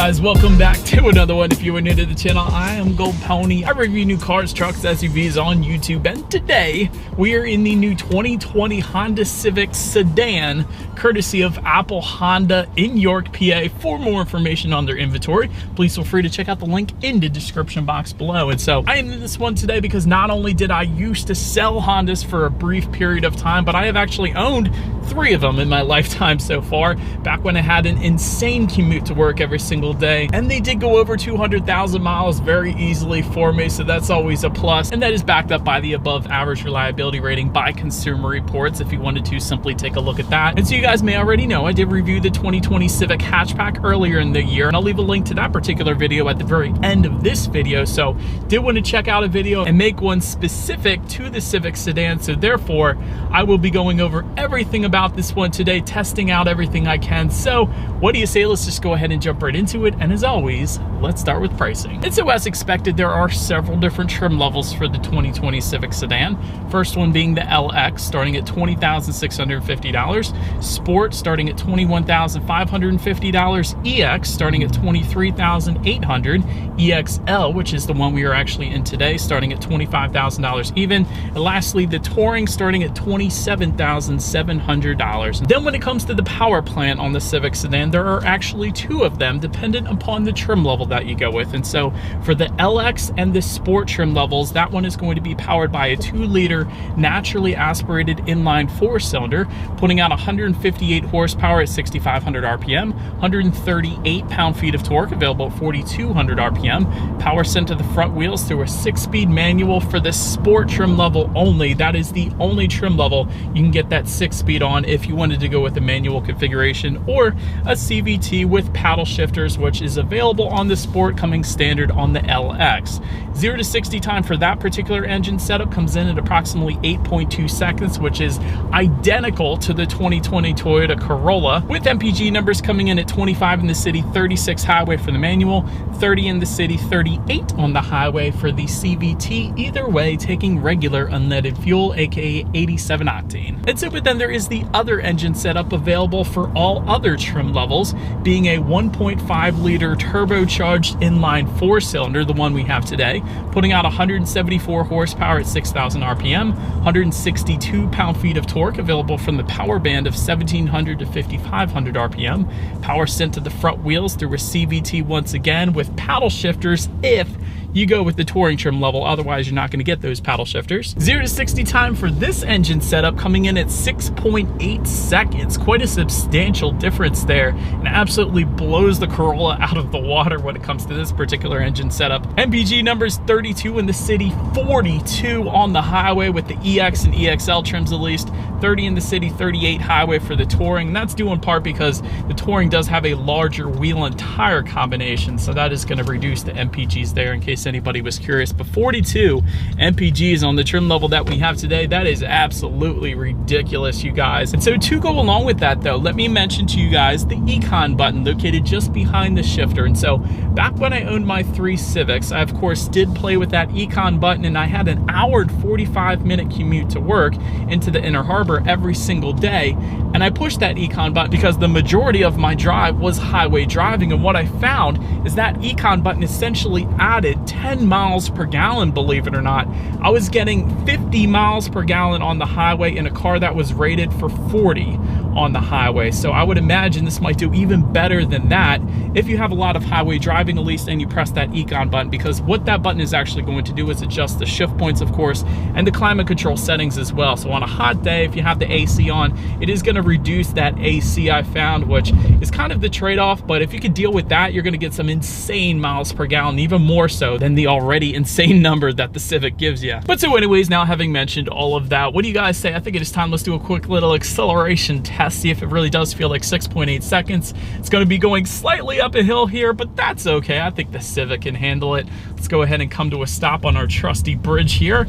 guys, welcome back to another one. If you are new to the channel, I am Gold Pony. I review new cars, trucks, SUVs on YouTube, and today we are in the new 2020 Honda Civic Sedan, courtesy of Apple Honda in York, PA. For more information on their inventory, please feel free to check out the link in the description box below. And so I am in this one today because not only did I used to sell Hondas for a brief period of time, but I have actually owned 3 of them in my lifetime so far, back when I had an insane commute to work every single day. And they did go over 200,000 miles very easily for me, so that's always a plus. And that is backed up by the above average reliability rating by Consumer Reports, if you wanted to simply take a look at that. And so you guys may already know, I did review the 2020 Civic hatchback earlier in the year, and I'll leave a link to that particular video at the very end of this video. So did want to check out a video and make one specific to the Civic Sedan, so therefore I will be going over everything about this one today, testing out everything I can. So what do you say, let's just go ahead and jump right into it. And as always, let's start with pricing. And so as expected, there are several different trim levels for the 2020 Civic Sedan. First one being the LX, starting at $20,650. Sport starting at $21,550. EX starting at $23,800. EXL, which is the one we are actually in today, starting at $25,000 even. And lastly, the Touring starting at $27,700. Then when it comes to the power plant on the Civic Sedan, there are actually 2 of them dependent upon the trim level that you go with. And so for the LX and the Sport trim levels, that one is going to be powered by a 2-liter naturally aspirated inline 4-cylinder, putting out 158 horsepower at 6,500 RPM, 138 pound-feet of torque, available at 4,200 RPM. Power sent to the front wheels through a 6-speed manual for the Sport trim level only. That is the only trim level you can get that 6-speed on if you wanted to go with a manual configuration, or a CVT with paddle shifters, which is available on the Sport, coming standard on the LX. 0 to 60 time for that particular engine setup comes in at approximately 8.2 seconds, which is identical to the 2020 Toyota Corolla, with MPG numbers coming in at 25 in the city, 36 highway for the manual, 30 in the city, 38 on the highway for the CVT, either way taking regular unleaded fuel, aka 87 octane. And so, but then there is the other engine setup available for all other trim levels, being a 1.5 liter turbocharged inline 4-cylinder, the one we have today, putting out 174 horsepower at 6,000 RPM, 162 pound-feet of torque, available from the power band of 1,700 to 5,500 RPM. Power sent to the front wheels through a CVT once again, with paddle shifters if you go with the Touring trim level, otherwise you're not going to get those paddle shifters. 0 to 60 time for this engine setup coming in at 6.8 seconds. Quite a substantial difference there, and absolutely blows the Corolla out of the water when it comes to this particular engine setup. MPG numbers 32 in the city, 42 on the highway with the EX and EXL trims at least, 30 in the city, 38 highway for the Touring. And that's due in part because the Touring does have a larger wheel and tire combination, so that is going to reduce the MPGs there, in case anybody was curious. But 42 MPGs on the trim level that we have today, that is absolutely ridiculous, you guys. And so to go along with that though, let me mention to you guys the Econ button located just behind the shifter. And so back when I owned my 3 Civics, I of course did play with that Econ button, and I had an hour and 45-minute commute to work into the Inner Harbor every single day. And I pushed that Econ button because the majority of my drive was highway driving, and what I found is that Econ button essentially added 10 miles per gallon, believe it or not. I was getting 50 miles per gallon on the highway in a car that was rated for 40 on the highway. So I would imagine this might do even better than that if you have a lot of highway driving, at least, and you press that Econ button, because what that button is actually going to do is adjust the shift points, of course, and the climate control settings as well. So on a hot day, if you have the AC on, it is going to reduce that AC, I found, which is kind of the trade-off. But if you could deal with that, you're going to get some insane miles per gallon, even more so than the already insane number that the Civic gives you. But so anyways, now having mentioned all of that, what do you guys say? I think it is time, let's do a quick little acceleration test, see if it really does feel like 6.8 seconds. It's going to be going slightly up a hill here, but that's okay. I think the Civic can handle it. Let's go ahead and come to a stop on our trusty bridge here.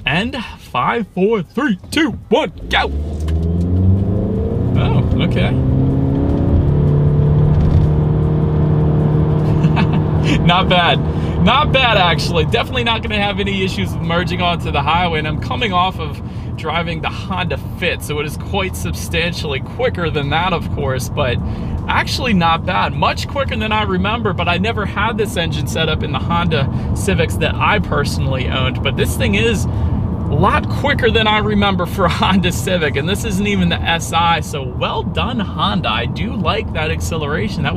And 5, 4, 3, 2, 1, go! Oh, okay. Not bad. Not bad, actually. Definitely not going to have any issues with merging onto the highway, and I'm coming off of driving the Honda Fit, so it is quite substantially quicker than that, of course, but actually not bad. Much quicker than I remember, but I never had this engine set up in the Honda Civics that I personally owned, but this thing is a lot quicker than I remember for a Honda Civic, and this isn't even the SI, so well done, Honda. I do like that acceleration. That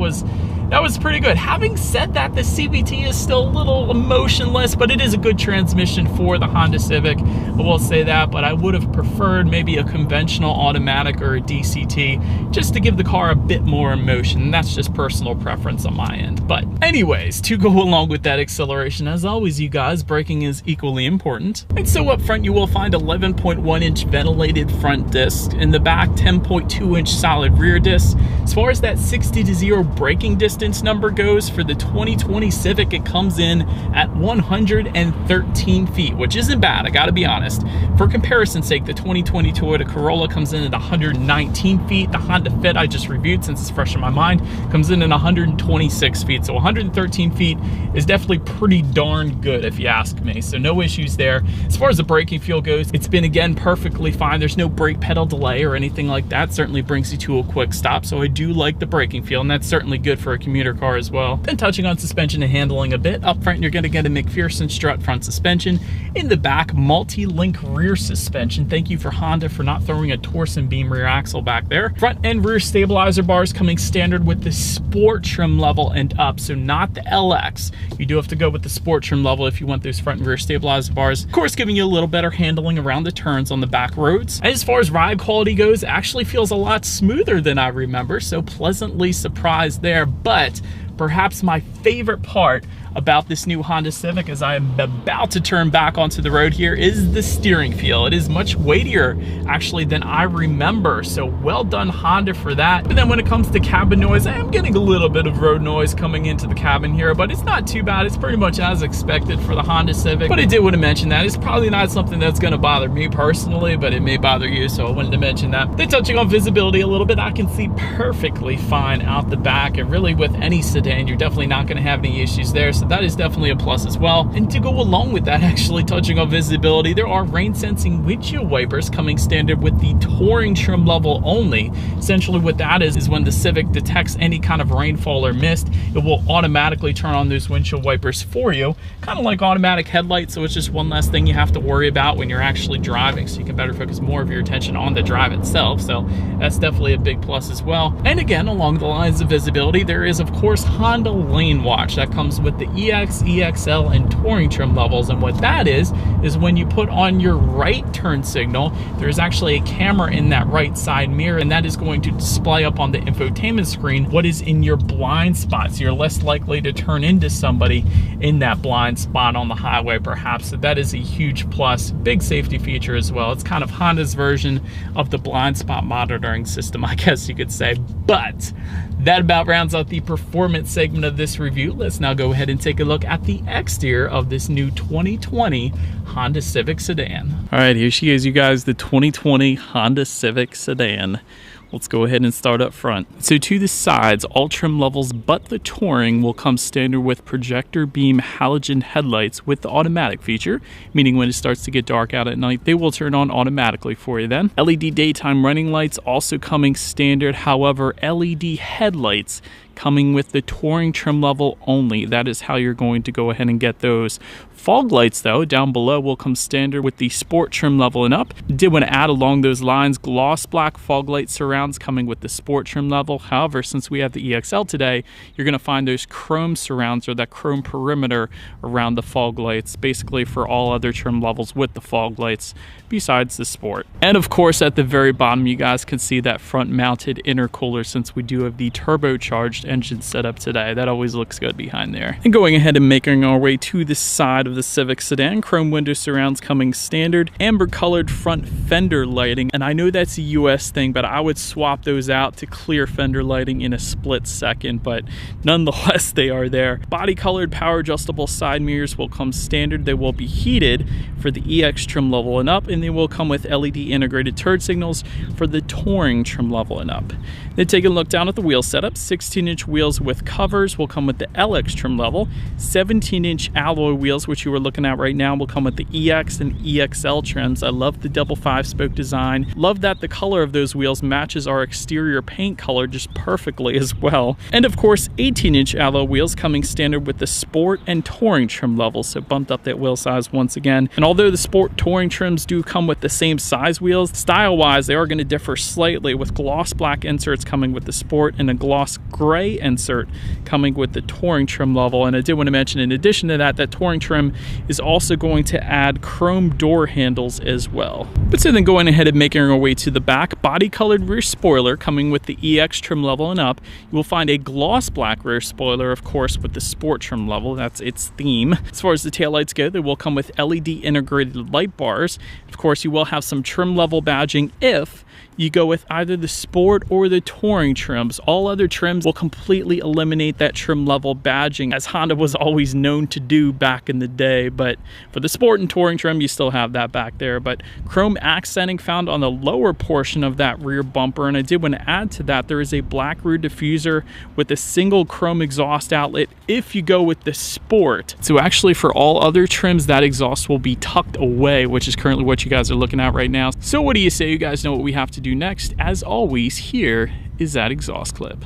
was pretty good. Having said that, the CVT is still a little emotionless, but it is a good transmission for the Honda Civic. I will say that, but I would have preferred maybe a conventional automatic or a DCT just to give the car a bit more emotion. And that's just personal preference on my end. But anyways, to go along with that acceleration, as always, you guys, braking is equally important. And so up front, you will find 11.1-inch ventilated front disc. In the back, 10.2-inch solid rear disc. As far as that 60 to 0 braking distance number goes, for the 2020 Civic, it comes in at 113 feet, which isn't bad, I gotta be honest. For comparison's sake, the 2020 Toyota Corolla comes in at 119 feet. The Honda Fit I just reviewed, since it's fresh in my mind, comes in at 126 feet. So 113 feet is definitely pretty darn good if you ask me. So no issues there. As far as the braking feel goes, it's been, again, perfectly fine. There's no brake pedal delay or anything like that. Certainly brings you to a quick stop. So I do like the braking feel, and that's certainly good for a commuter car as well. Then touching on suspension and handling a bit, up front you're going to get a McPherson strut front suspension. In the back, multi-link rear suspension. Thank you for Honda for not throwing a torsion beam rear axle back there. Front and rear stabilizer bars coming standard with the Sport trim level and up, so not the LX. You do have to go with the Sport trim level if you want those front and rear stabilizer bars. Of course, giving you a little better handling around the turns on the back roads. As far as ride quality goes, it actually feels a lot smoother than I remember, so pleasantly surprised there. But perhaps my favorite part about this new Honda Civic as I am about to turn back onto the road here is the steering feel. It is much weightier actually than I remember, so well done Honda for that. But then when it comes to cabin noise, I am getting a little bit of road noise coming into the cabin here, but it's not too bad. It's pretty much as expected for the Honda Civic, but I did want to mention that. It's probably not something that's going to bother me personally, but it may bother you, so I wanted to mention that. Then touching on visibility a little bit, I can see perfectly fine out the back, and really with any sedan, you're definitely not going to have any issues there, so that is definitely a plus as well. And to go along with that, actually touching on visibility, there are rain sensing windshield wipers coming standard with the Touring trim level only. Essentially what that is when the Civic detects any kind of rainfall or mist, it will automatically turn on those windshield wipers for you, kind of like automatic headlights. So it's just one less thing you have to worry about when you're actually driving, so you can better focus more of your attention on the drive itself. So that's definitely a big plus as well. And again, along the lines of visibility, there is of course Honda Lane Watch that comes with the EX, EXL, and Touring trim levels. And what that is when you put on your right turn signal, there's actually a camera in that right side mirror, and that is going to display up on the infotainment screen what is in your blind spot, so you're less likely to turn into somebody in that blind spot on the highway perhaps. So that is a huge plus, big safety feature as well. It's kind of Honda's version of the blind spot monitoring system, I guess you could say. But that about rounds out the performance segment of this review. Let's now go ahead and take a look at the exterior of this new 2020 Honda Civic Sedan. All right, here she is, you guys, the 2020 Honda Civic Sedan. Let's go ahead and start up front. So to the sides, all trim levels but the Touring will come standard with projector beam halogen headlights with the automatic feature, meaning when it starts to get dark out at night, they will turn on automatically for you then. LED daytime running lights also coming standard, however, LED headlights coming with the Touring trim level only. That is how you're going to go ahead and get those. Fog lights though down below will come standard with the Sport trim level and up. Did want to add along those lines, gloss black fog light surrounds coming with the Sport trim level. However, since we have the EXL today, you're going to find those chrome surrounds or that chrome perimeter around the fog lights, basically for all other trim levels with the fog lights besides the Sport. And of course at the very bottom you guys can see that front mounted intercooler, since we do have the turbocharged engine setup today. That always looks good behind there. And going ahead and making our way to the side of the Civic Sedan, chrome window surrounds coming standard, amber colored front fender lighting, and I know that's a US thing, but I would swap those out to clear fender lighting in a split second, but nonetheless they are there. Body colored power adjustable side mirrors will come standard. They will be heated for the EX trim level and up, and they will come with LED integrated turn signals for the Touring trim level and up. Then taking a look down at the wheel setup, 16-inch 16-inch wheels with covers will come with the LX trim level. 17-inch alloy wheels, which you are looking at right now, will come with the EX and EXL trims. I love the double 5-spoke design. Love that the color of those wheels matches our exterior paint color just perfectly as well. And of course, 18-inch alloy wheels coming standard with the Sport and Touring trim levels, so bumped up that wheel size once again. And although the Sport Touring trims do come with the same size wheels, style-wise they are going to differ slightly, with gloss black inserts coming with the Sport and a gloss gray insert coming with the Touring trim level. And I did want to mention, in addition to that, that Touring trim is also going to add chrome door handles as well. But so then going ahead and making our way to the back, body colored rear spoiler coming with the EX trim level and up. You will find a gloss black rear spoiler, of course, with the Sport trim level. That's its theme. As far as the taillights go, they will come with LED integrated light bars. Of course, you will have some trim level badging if you go with either the Sport or the Touring trims. All other trims will completely eliminate that trim level badging, as Honda was always known to do back in the day. But for the Sport and Touring trim, you still have that back there. But chrome accenting found on the lower portion of that rear bumper. And I did want to add to that, there is a black rear diffuser with a single chrome exhaust outlet if you go with the Sport. So actually for all other trims, that exhaust will be tucked away, which is currently what you guys are looking at right now. So what do you say? You guys know what we have to do next. As always, here is that exhaust clip.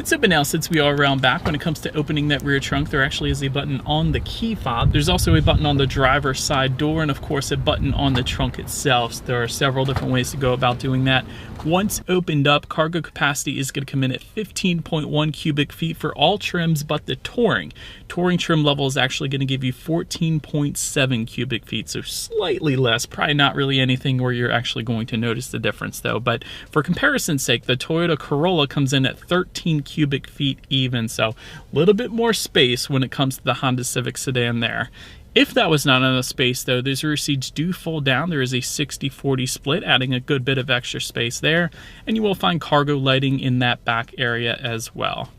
So but now, since we are around back, when it comes to opening that rear trunk, there actually is a button on the key fob. There's also a button on the driver's side door, and of course a button on the trunk itself. So there are several different ways to go about doing that. Once opened up, cargo capacity is going to come in at 15.1 cubic feet for all trims but the Touring. Touring trim level is actually going to give you 14.7 cubic feet, so slightly less. Probably not really anything where you're actually going to notice the difference though. But for comparison's sake, the Toyota Corolla comes in at 13 cubic feet even, so a little bit more space when it comes to the Honda Civic Sedan there. If that was not enough space though, those rear seats do fold down. There is a 60-40 split, adding a good bit of extra space there, and you will find cargo lighting in that back area as well.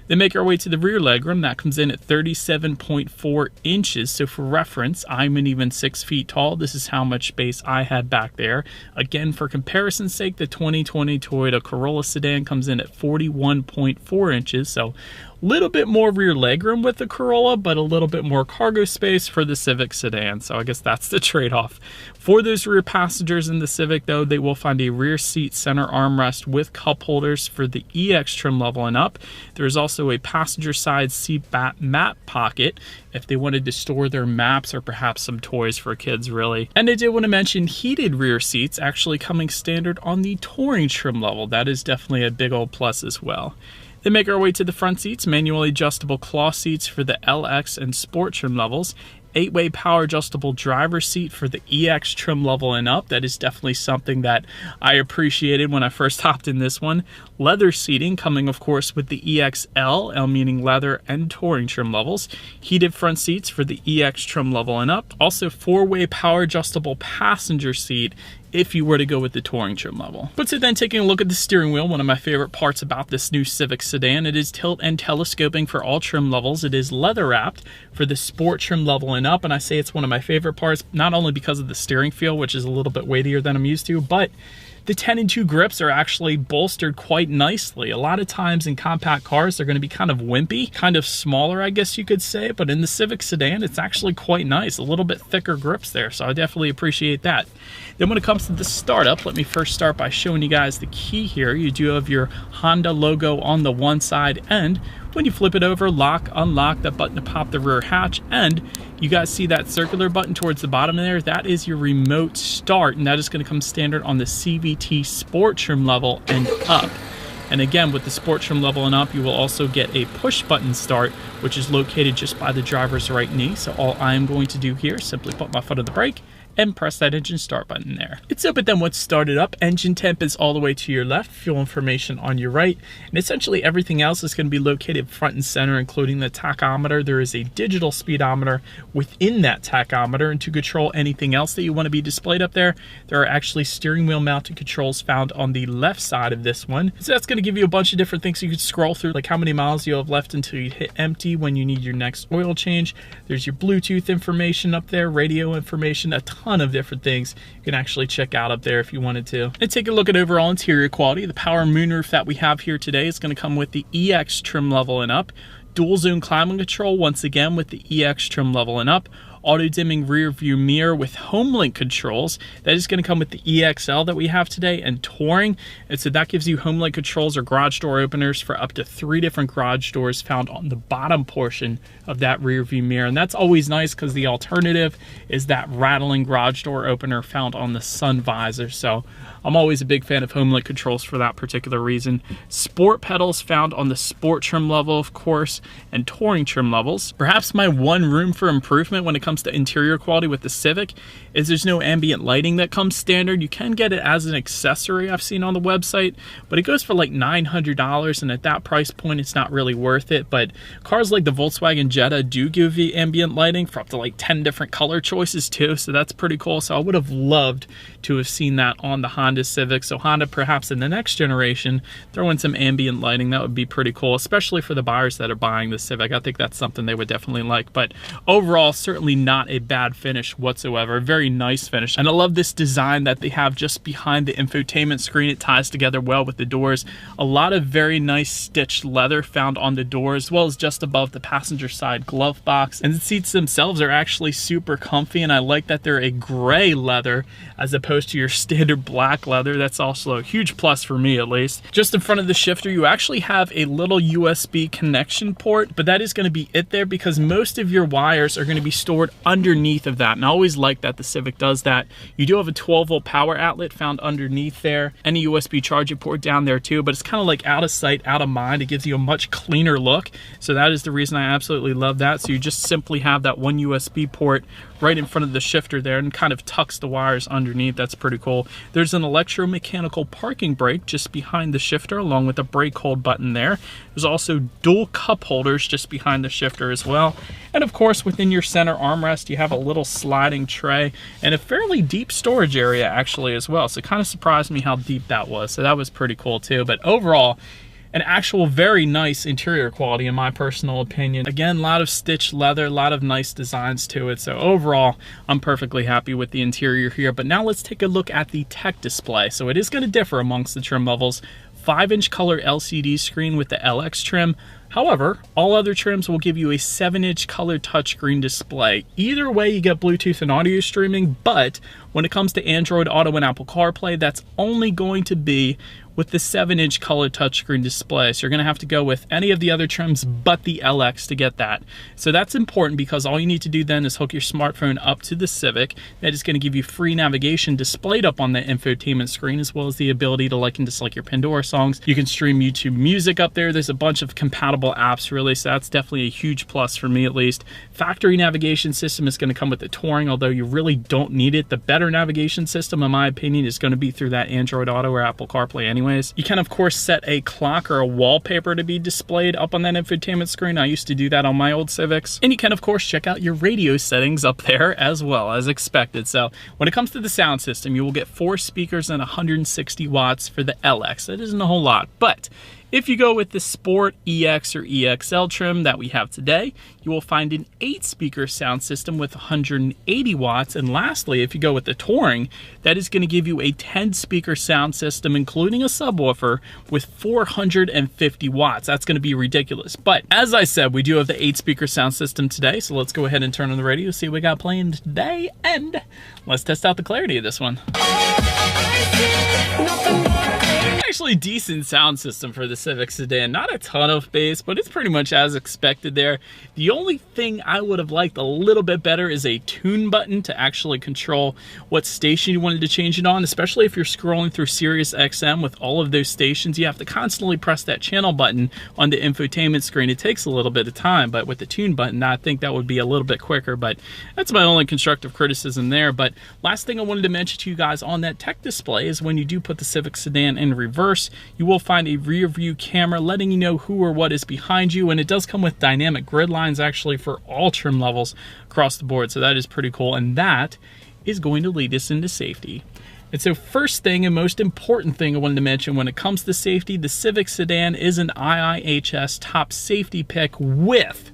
Then make our way to the rear legroom. That comes in at 37.4 inches. So for reference, I'm an even 6 feet tall. This is how much space I had back there. Again, for comparison's sake, the 2020 Toyota Corolla sedan comes in at 41.4 inches. So a little bit more rear legroom with the Corolla, but a little bit more cargo space for the Civic sedan. So I guess that's the trade-off. For those rear passengers in the Civic though, they will find a rear seat center armrest with cup holders for the EX trim level and up. There's also a passenger side seat map pocket if they wanted to store their maps or perhaps some toys for kids really. And I did want to mention heated rear seats actually coming standard on the Touring trim level. That is definitely a big old plus as well. Then make our way to the front seats, manually adjustable cloth seats for the LX and Sport trim levels. 8-way power adjustable driver's seat for the EX trim level and up. That is definitely something that I appreciated when I first hopped in this one. Leather seating coming of course with the EXL, L meaning leather and Touring trim levels. Heated front seats for the EX trim level and up. Also 4-way power adjustable passenger seat if you were to go with the Touring trim level. But so then taking a look at the steering wheel, one of my favorite parts about this new Civic sedan, it is tilt and telescoping for all trim levels. It is leather wrapped for the Sport trim level and up, and I say it's one of my favorite parts, not only because of the steering feel, which is a little bit weightier than I'm used to, but the 10-2 grips are actually bolstered quite nicely. A lot of times in compact cars, they're going to be kind of wimpy, kind of smaller, I guess you could say, but in the Civic sedan, it's actually quite nice. A little bit thicker grips there, so I definitely appreciate that. Then when it comes to the startup, let me first start by showing you guys the key here. You do have your Honda logo on the one side, and when you flip it over, lock, unlock, that button to pop the rear hatch, and you guys see that circular button towards the bottom there? That is your remote start, and that is going to come standard on the CVT Sport trim level and up. And again, with the Sport trim level and up, you will also get a push button start, which is located just by the driver's right knee. So all I am going to do here is simply put my foot on the brake and press that engine start button there. It's up, but then once started up, engine temp is all the way to your left, fuel information on your right, and essentially everything else is going to be located front and center, including the tachometer. There is a digital speedometer within that tachometer, and to control anything else that you want to be displayed up there, there are actually steering wheel mounted controls found on the left side of this one. So that's going to give you a bunch of different things you could scroll through, like how many miles you have left until you hit empty, when you need your next oil change. There's your Bluetooth information up there, radio information, a ton of different things you can actually check out up there if you wanted to. And take a look at overall interior quality. The power moonroof that we have here today is going to come with the EX trim level and up. Dual zone climate control, once again with the EX trim level and up. Auto dimming rear view mirror with home link controls. That is going to come with the EXL that we have today, and Touring. And so that gives you home link controls or garage door openers for up to 3 different garage doors found on the bottom portion of that rear view mirror. And that's always nice because the alternative is that rattling garage door opener found on the sun visor. So I'm always a big fan of home link controls for that particular reason. Sport pedals found on the sport trim level, of course, and Touring trim levels. Perhaps my one room for improvement when it comes to interior quality with the Civic is there's no ambient lighting that comes standard. You can get it as an accessory, I've seen on the website, but it goes for like $900, and at that price point it's not really worth it. But cars like the Volkswagen Jetta do give you ambient lighting for up to like 10 different color choices too, so that's pretty cool. So I would have loved to have seen that on the Honda Civic. So Honda, perhaps in the next generation, throw in some ambient lighting. That would be pretty cool, especially for the buyers that are buying the Civic. I think that's something they would definitely like. But overall, certainly not a bad finish whatsoever. Very nice finish. And I love this design that they have just behind the infotainment screen. It ties together well with the doors. A lot of very nice stitched leather found on the doors, as well as just above the passenger side glove box. And the seats themselves are actually super comfy, and I like that they're a gray leather as opposed to your standard black leather. That's also a huge plus for me, at least. Just in front of the shifter, you actually have a little USB connection port, but that is going to be it there because most of your wires are going to be stored underneath of that. And I always like that the Civic does that. You do have a 12-volt power outlet found underneath there, and a USB charging port down there too, but it's kind of like out of sight, out of mind. It gives you a much cleaner look. So that is the reason I absolutely love that. So you just simply have that one USB port right in front of the shifter there and kind of tucks the wires underneath. That's pretty cool. There's an electromechanical parking brake just behind the shifter, along with a brake hold button there. There's also dual cup holders just behind the shifter as well. And of course, within your center armrest, you have a little sliding tray and a fairly deep storage area actually as well. So it kind of surprised me how deep that was. So that was pretty cool too. But overall, an actual very nice interior quality in my personal opinion. Again, a lot of stitched leather, a lot of nice designs to it. So overall, I'm perfectly happy with the interior here. But now let's take a look at the tech display. So it is going to differ amongst the trim levels. 5-inch color LCD screen with the LX trim. However, all other trims will give you a 7-inch color touchscreen display. Either way, you get Bluetooth and audio streaming, but when it comes to Android Auto and Apple CarPlay, that's only going to be with the 7-inch color touchscreen display. So you're gonna have to go with any of the other trims but the LX to get that. So that's important because all you need to do then is hook your smartphone up to the Civic. That is gonna give you free navigation displayed up on the infotainment screen, as well as the ability to like and dislike your Pandora songs. You can stream YouTube music up there. There's a bunch of compatible apps really, so that's definitely a huge plus for me at least. Factory navigation system is gonna come with the Touring, although you really don't need it. The better navigation system, in my opinion, is gonna be through that Android Auto or Apple CarPlay anyways. You can, of course, set a clock or a wallpaper to be displayed up on that infotainment screen. I used to do that on my old Civics. And you can, of course, check out your radio settings up there as well, as expected. So when it comes to the sound system, you will get 4 speakers and 160 watts for the LX. That isn't a whole lot, but if you go with the Sport, EX, or EXL trim that we have today, you will find an 8-speaker sound system with 180 watts. And lastly, if you go with the Touring, that is going to give you a 10-speaker sound system, including a subwoofer, with 450 watts. That's going to be ridiculous. But as I said, we do have the 8-speaker sound system today, so let's go ahead and turn on the radio, see what we got playing today, and let's test out the clarity of this one. actually decent sound system for the Civic Sedan. Not a ton of bass, but it's pretty much as expected there. The only thing I would have liked a little bit better is a tune button to actually control what station you wanted to change it on, especially if you're scrolling through Sirius XM with all of those stations. You have to constantly press that channel button on the infotainment screen. It takes a little bit of time, but with the tune button, I think that would be a little bit quicker, but that's my only constructive criticism there. But last thing I wanted to mention to you guys on that tech display is when you do put the Civic Sedan in reverse, you will find a rear view camera letting you know who or what is behind you, and it does come with dynamic grid lines actually for all trim levels across the board, so that is pretty cool, and that is going to lead us into safety. And so first thing and most important thing I wanted to mention when it comes to safety, the Civic Sedan is an IIHS top safety pick with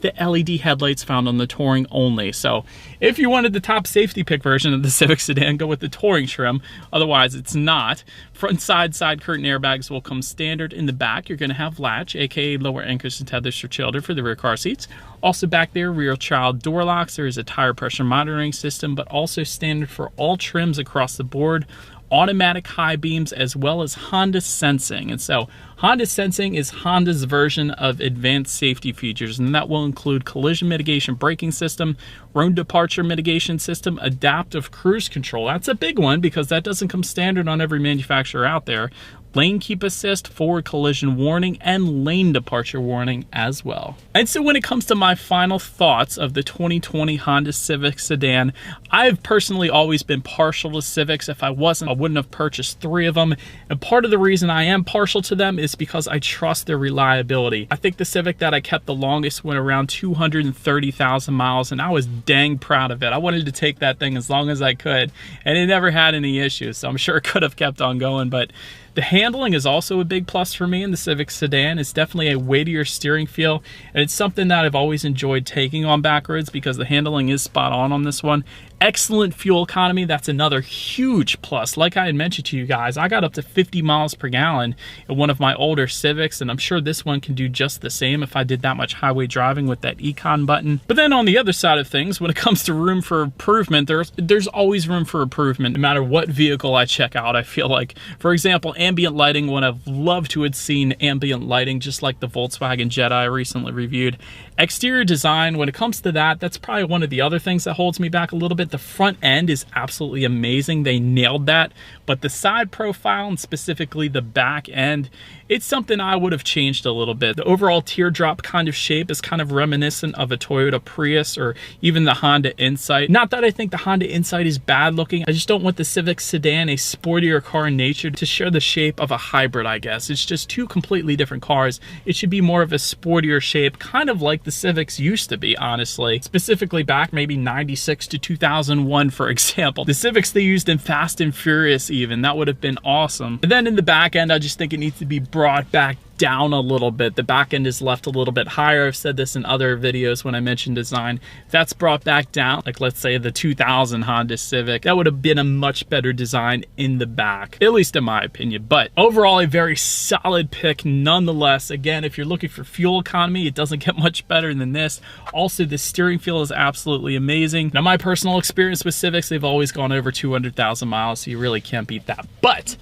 the LED headlights found on the Touring only. So if you wanted the top safety pick version of the Civic Sedan, go with the Touring trim. Otherwise, it's not. Front and side curtain airbags will come standard. In the back, you're going to have latch, aka lower anchors and tethers for children for the rear car seats. Also back there, rear child door locks. There is a tire pressure monitoring system, but also standard for all trims across the board. Automatic high beams as well as Honda Sensing. And so Honda Sensing is Honda's version of advanced safety features, and that will include collision mitigation braking system, road departure mitigation system, adaptive cruise control. That's a big one because that doesn't come standard on every manufacturer out there. Lane keep assist, forward collision warning, and lane departure warning as well. And so when it comes to my final thoughts of the 2020 Honda Civic Sedan, I've personally always been partial to Civics. If I wasn't, I wouldn't have purchased 3 of them. And part of the reason I am partial to them is because I trust their reliability. I think the Civic that I kept the longest went around 230,000 miles, and I was dang proud of it. I wanted to take that thing as long as I could, and it never had any issues, so I'm sure it could have kept on going. But the handling is also a big plus for me in the Civic Sedan. It's definitely a weightier steering feel, and it's something that I've always enjoyed taking on back roads because the handling is spot on this one. Excellent fuel economy, that's another huge plus. Like I had mentioned to you guys, I got up to 50 miles per gallon in one of my older Civics, and I'm sure this one can do just the same if I did that much highway driving with that Econ button. But then on the other side of things, when it comes to room for improvement, there's always room for improvement no matter what vehicle I check out. I feel like, for example, ambient lighting, would have loved to have seen ambient lighting just like the Volkswagen Jetta I recently reviewed. Exterior design, when it comes to that, that's probably one of the other things that holds me back a little bit. The front end is absolutely amazing. They nailed that. But the side profile and specifically the back end, it's something I would have changed a little bit. The overall teardrop kind of shape is kind of reminiscent of a Toyota Prius or even the Honda Insight. Not that I think the Honda Insight is bad looking. I just don't want the Civic Sedan, a sportier car in nature, to share the shape of a hybrid, I guess. It's just two completely different cars. It should be more of a sportier shape, kind of like the Civics used to be, honestly. Specifically back maybe 96 to 2001, for example. The Civics they used in Fast and Furious even, that would have been awesome. And then in the back end, I just think it needs to be brought back down a little bit. The back end is left a little bit higher. I've said this in other videos when I mentioned design. If that's brought back down, like let's say the 2000 Honda Civic, that would have been a much better design in the back, at least in my opinion. But overall, a very solid pick nonetheless. Again, if you're looking for fuel economy, it doesn't get much better than this. Also, the steering feel is absolutely amazing. Now, my personal experience with Civics, they've always gone over 200,000 miles, so you really can't beat that. But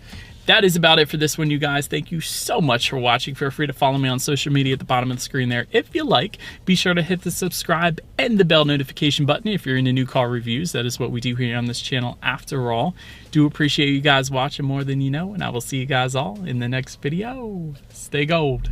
that is about it for this one, you guys. Thank you so much for watching. Feel free to follow me on social media at the bottom of the screen there. If you like, be sure to hit the subscribe and the bell notification button if you're into new car reviews. That is what we do here on this channel after all. Do appreciate you guys watching more than you know, and I will see you guys all in the next video. Stay gold.